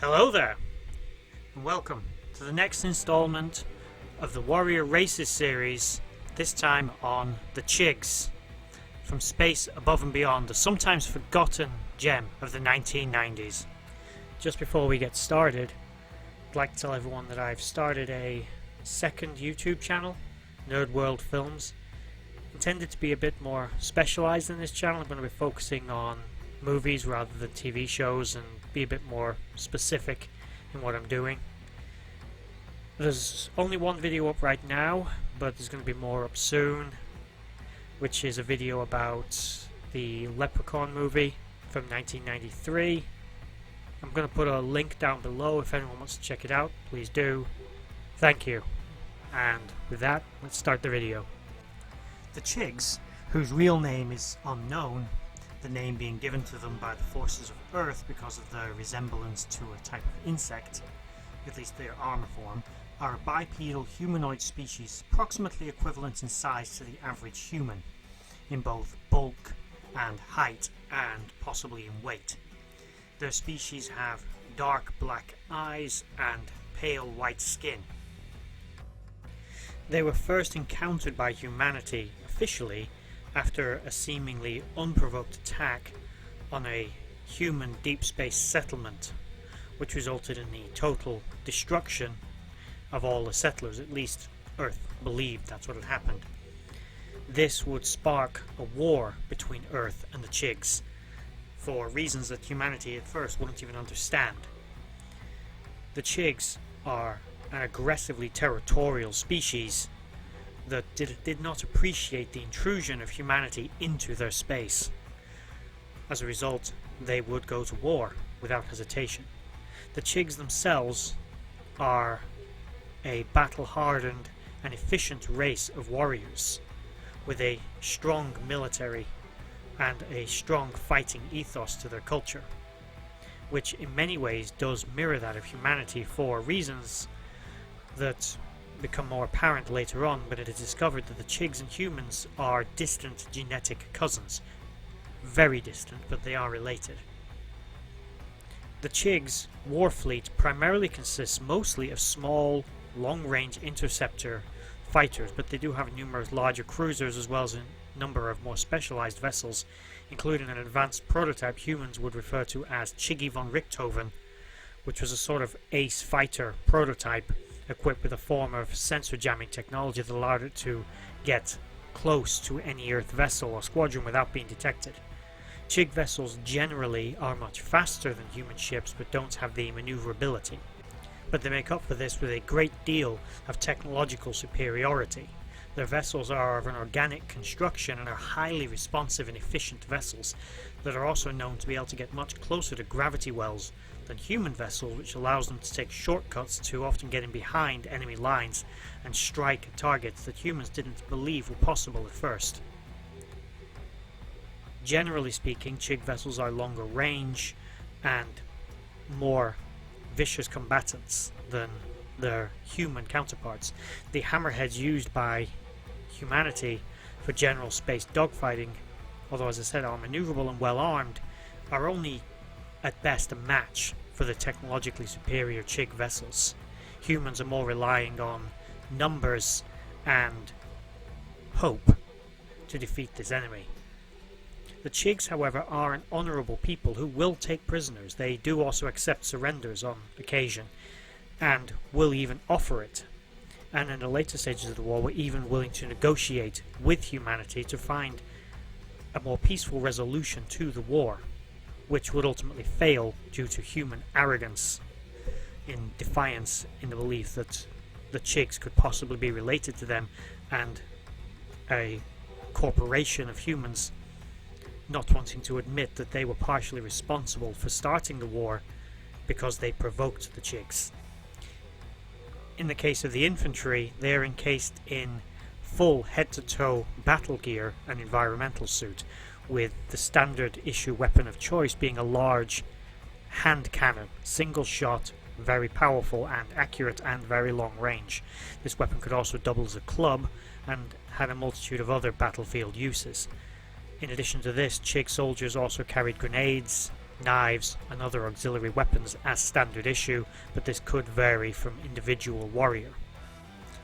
Hello there, and welcome to the next installment of the Warrior Races series, this time on the Chigs, from space above and beyond, a sometimes forgotten gem of the 1990s. Just before we get started, I'd like to tell everyone that I've started a second YouTube channel, Nerd World Films, intended to be a bit more specialized in this channel. I'm going to be focusing on movies rather than TV shows and be a bit more specific in what I'm doing. There's only one video up right now, but there's going to be more up soon, which is a video about the Leprechaun movie from 1993. I'm going to put a link down below if anyone wants to check it out. Please do. Thank you. And with that, let's start the video. The Chigs, whose real name is unknown, the name being given to them by the forces of Earth because of their resemblance to a type of insect, at least their armor form, are a bipedal humanoid species approximately equivalent in size to the average human, in both bulk and height and possibly in weight. Their species have dark black eyes and pale white skin. They were first encountered by humanity officially after a seemingly unprovoked attack on a human deep space settlement, which resulted in the total destruction of all the settlers. At least Earth believed that's what had happened. This would spark a war between Earth and the Chigs, for reasons that humanity at first wouldn't even understand. The Chigs are an aggressively territorial species that did not appreciate the intrusion of humanity into their space. As a result, they would go to war without hesitation. The Chigs themselves are a battle-hardened and efficient race of warriors with a strong military and a strong fighting ethos to their culture, which in many ways does mirror that of humanity for reasons that become more apparent later on, but it is discovered that the Chigs and humans are distant genetic cousins. Very distant, but they are related. The Chigs' war fleet primarily consists mostly of small, long-range interceptor fighters, but they do have numerous larger cruisers as well as a number of more specialized vessels, including an advanced prototype humans would refer to as Chig von Richthofen, which was a sort of ace fighter prototype equipped with a form of sensor jamming technology that allowed it to get close to any Earth vessel or squadron without being detected. Chig vessels generally are much faster than human ships but don't have the maneuverability, but they make up for this with a great deal of technological superiority. Their vessels are of an organic construction and are highly responsive and efficient vessels that are also known to be able to get much closer to gravity wells than human vessels, which allows them to take shortcuts to often getting behind enemy lines and strike targets that humans didn't believe were possible at first. Generally speaking, Chig vessels are longer range and more vicious combatants than their human counterparts. The hammerheads used by humanity for general space dogfighting, although as I said are maneuverable and well armed, are only at best a match for the technologically superior Chig vessels. Humans are more relying on numbers and hope to defeat this enemy. The Chigs, however, are an honourable people who will take prisoners. They do also accept surrenders on occasion and will even offer it, and in the later stages of the war were even willing to negotiate with humanity to find a more peaceful resolution to the war, which would ultimately fail due to human arrogance in defiance in the belief that the Chigs could possibly be related to them and a corporation of humans not wanting to admit that they were partially responsible for starting the war because they provoked the Chigs. In the case of the infantry, they are encased in full head-to-toe battle gear and environmental suit, with the standard issue weapon of choice being a large hand cannon, single shot, very powerful and accurate and very long range. This weapon could also double as a club and had a multitude of other battlefield uses. In addition to this, Chig soldiers also carried grenades, knives and other auxiliary weapons as standard issue, but this could vary from individual warrior.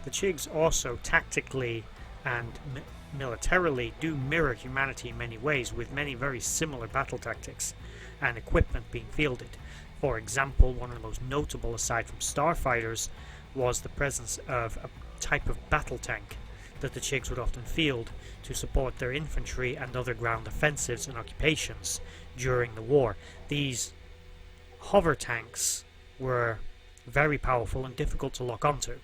The Chigs also tactically and militarily do mirror humanity in many ways, with many very similar battle tactics and equipment being fielded. For example, one of the most notable aside from starfighters was the presence of a type of battle tank that the Chigs would often field to support their infantry and other ground offensives and occupations during the war. These hover tanks were very powerful and difficult to lock onto,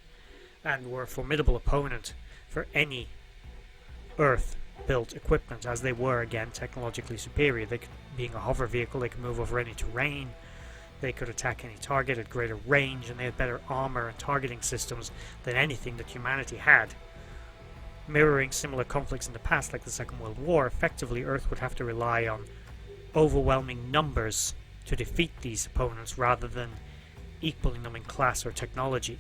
and were a formidable opponent for any Earth-built equipment, as they were, again, technologically superior. Being a hover vehicle, they could move over any terrain, they could attack any target at greater range, and they had better armor and targeting systems than anything that humanity had. Mirroring similar conflicts in the past, like the Second World War, effectively Earth would have to rely on overwhelming numbers to defeat these opponents rather than equaling them in class or technology.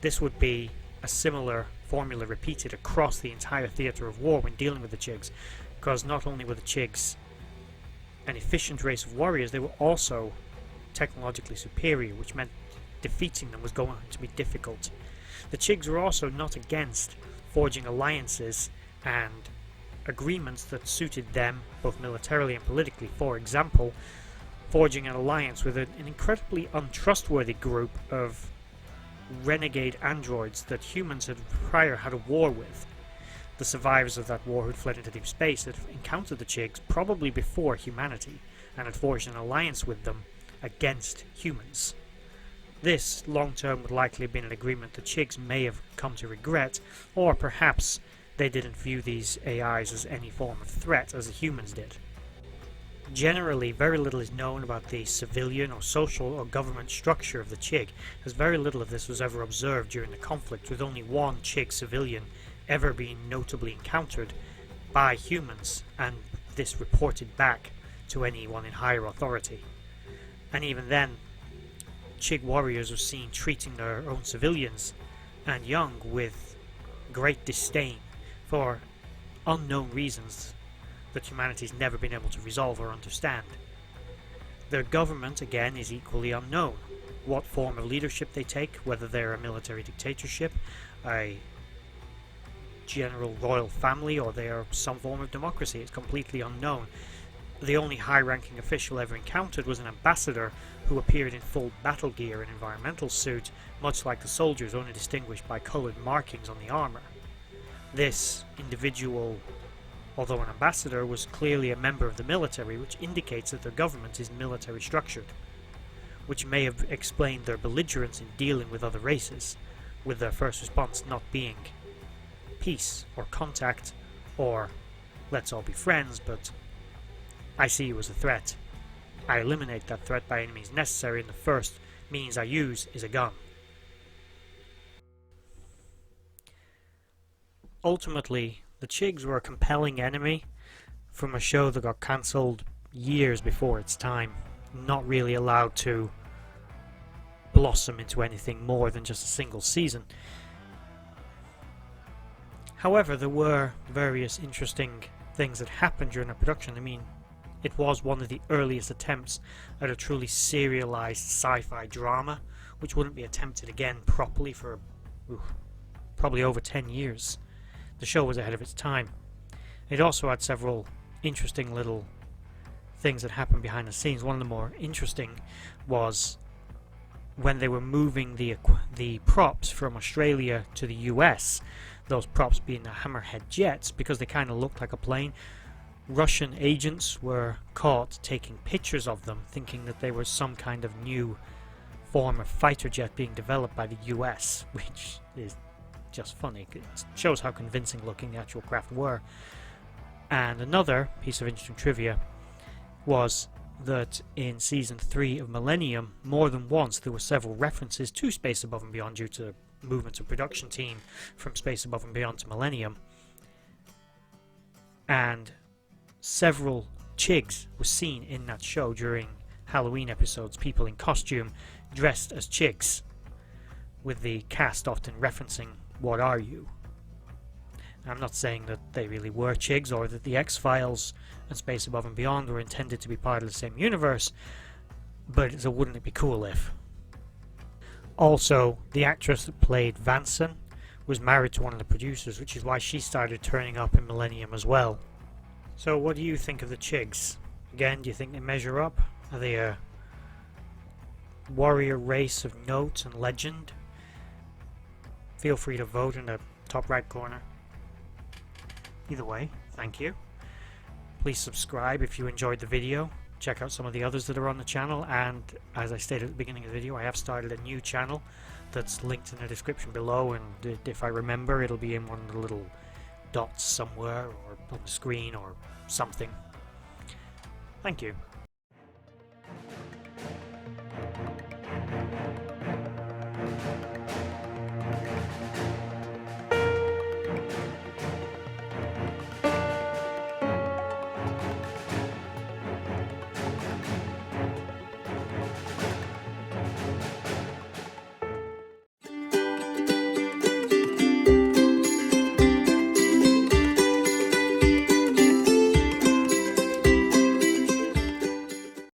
This would be a similar formula repeated across the entire theatre of war when dealing with the Chigs, because not only were the Chigs an efficient race of warriors, they were also technologically superior, which meant defeating them was going to be difficult. The Chigs were also not against forging alliances and agreements that suited them both militarily and politically. For example, forging an alliance with an incredibly untrustworthy group of renegade androids that humans had prior had a war with. The survivors of that war who'd fled into deep space had encountered the Chigs probably before humanity and had forged an alliance with them against humans. This, long term, would likely have been an agreement the Chigs may have come to regret, or perhaps they didn't view these AIs as any form of threat as the humans did. Generally, very little is known about the civilian or social or government structure of the Chig, as very little of this was ever observed during the conflict, with only one Chig civilian ever being notably encountered by humans, and this reported back to anyone in higher authority. And even then, Chig warriors were seen treating their own civilians and young with great disdain for unknown reasons that humanity's never been able to resolve or understand. Their government, again, is equally unknown. What form of leadership they take, whether they're a military dictatorship, a general royal family, or they are some form of democracy, it's completely unknown. The only high-ranking official ever encountered was an ambassador who appeared in full battle gear and environmental suit, much like the soldiers, only distinguished by coloured markings on the armour. This individual, although an ambassador, was clearly a member of the military, which indicates that their government is military structured, which may have explained their belligerence in dealing with other races, with their first response not being peace or contact or let's all be friends, but I see you as a threat. I eliminate that threat by any means necessary, and the first means I use is a gun. Ultimately, the Chigs were a compelling enemy from a show that got cancelled years before its time, not really allowed to blossom into anything more than just a single season. However, there were various interesting things that happened during the production. I mean, it was one of the earliest attempts at a truly serialized sci-fi drama, which wouldn't be attempted again properly for probably over 10 years. The show was ahead of its time. It also had several interesting little things that happened behind the scenes. One of the more interesting was when they were moving the props from Australia to the US, those props being the Hammerhead jets, because they kind of looked like a plane. Russian agents were caught taking pictures of them, thinking that they were some kind of new form of fighter jet being developed by the US, which is just funny. It shows how convincing looking the actual craft were. And another piece of interesting trivia was that in Season 3 of Millennium, more than once there were several references to Space Above and Beyond due to movements of production team from Space Above and Beyond to Millennium. And several Chigs were seen in that show during Halloween episodes, people in costume dressed as Chigs, with the cast often referencing, "What are you?" I'm not saying that they really were Chigs or that the X-Files and Space Above and Beyond were intended to be part of the same universe, but so wouldn't it be cool if? Also, the actress that played Vanson was married to one of the producers, which is why she started turning up in Millennium as well. So what do you think of the Chigs? Again, do you think they measure up? Are they a warrior race of note and legend? Feel free to vote in the top right corner. Either way, thank you. Please subscribe if you enjoyed the video. Check out some of the others that are on the channel, and as I stated at the beginning of the video, I have started a new channel that's linked in the description below, and if I remember, it'll be in one of the little dots somewhere or on the screen or something. Thank you.